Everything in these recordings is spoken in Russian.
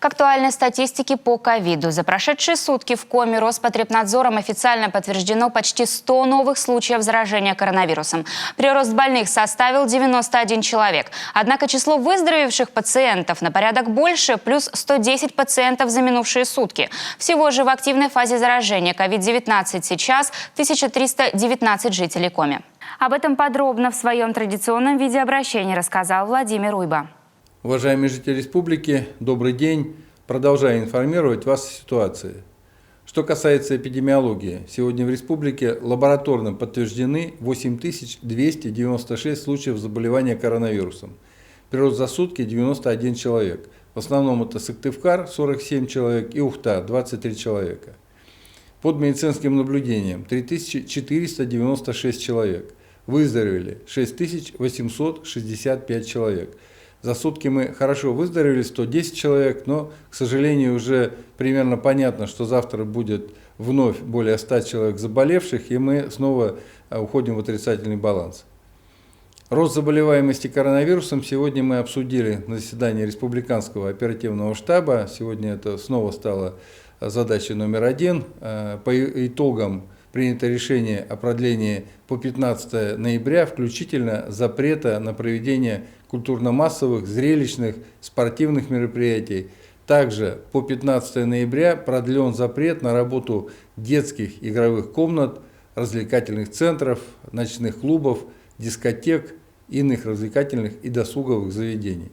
К актуальной статистике по ковиду. За прошедшие сутки в Коми Роспотребнадзором официально подтверждено почти 100 новых случаев заражения коронавирусом. Прирост больных составил 91 человек. Однако число выздоровевших пациентов на порядок больше, плюс 110 пациентов за минувшие сутки. Всего же в активной фазе заражения COVID-19 сейчас 1319 жителей Коми. Об этом подробно в своем традиционном видеообращении рассказал Владимир Уйба. Уважаемые жители республики, добрый день. Продолжаю информировать вас о ситуации. Что касается эпидемиологии, сегодня в республике лабораторно подтверждены 8296 случаев заболевания коронавирусом. Прирост за сутки 91 человек. В основном это Сыктывкар 47 человек и Ухта 23 человека. Под медицинским наблюдением 3496 человек. Выздоровели 6865 человек. За сутки мы хорошо выздоровели, 110 человек, но, к сожалению, уже примерно понятно, что завтра будет вновь более 100 человек заболевших, и мы снова уходим в отрицательный баланс. Рост заболеваемости коронавирусом сегодня мы обсудили на заседании Республиканского оперативного штаба. Сегодня это снова стало задачей номер один. По итогам принято решение о продлении по 15 ноября, включительно запрета на проведение культурно-массовых, зрелищных, спортивных мероприятий. Также по 15 ноября продлен запрет на работу детских игровых комнат, развлекательных центров, ночных клубов, дискотек, иных развлекательных и досуговых заведений.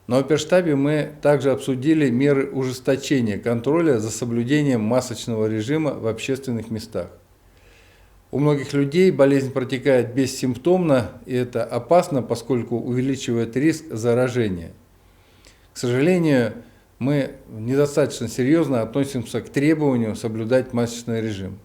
На оперштабе мы также обсудили меры ужесточения контроля за соблюдением масочного режима в общественных местах. У многих людей болезнь протекает бессимптомно, и это опасно, поскольку увеличивает риск заражения. К сожалению, мы недостаточно серьезно относимся к требованию соблюдать масочный режим.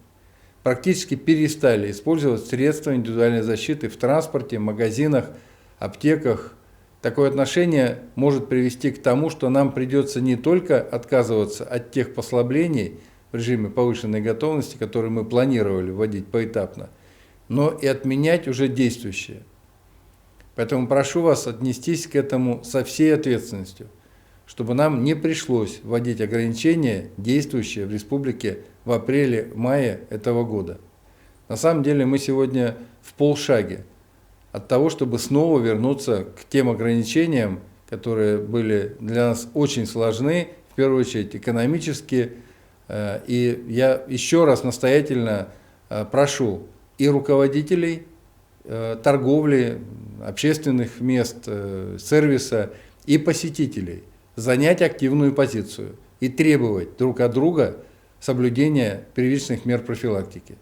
Практически перестали использовать средства индивидуальной защиты в транспорте, магазинах, аптеках. Такое отношение может привести к тому, что нам придется не только отказываться от тех послаблений в режиме повышенной готовности, которые мы планировали вводить поэтапно, но и отменять уже действующие. Поэтому прошу вас отнестись к этому со всей ответственностью, чтобы нам не пришлось вводить ограничения, действующие в республике в апреле-мае этого года. На самом деле мы сегодня в полшаге от того, чтобы снова вернуться к тем ограничениям, которые были для нас очень сложны, в первую очередь экономически. И я еще раз настоятельно прошу и руководителей торговли, общественных мест, сервиса, и посетителей занять активную позицию и требовать друг от друга соблюдения первичных мер профилактики.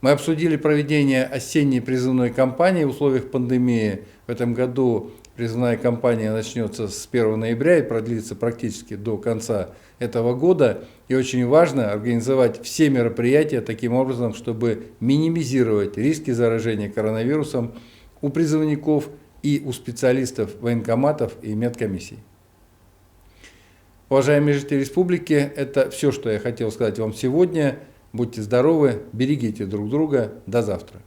Мы обсудили проведение осенней призывной кампании в условиях пандемии. В этом году призывная кампания начнется с 1 ноября и продлится практически до конца этого года. И очень важно организовать все мероприятия таким образом, чтобы минимизировать риски заражения коронавирусом у призывников и у специалистов военкоматов и медкомиссий. Уважаемые жители республики, это все, что я хотел сказать вам сегодня. Будьте здоровы, берегите друг друга. До завтра.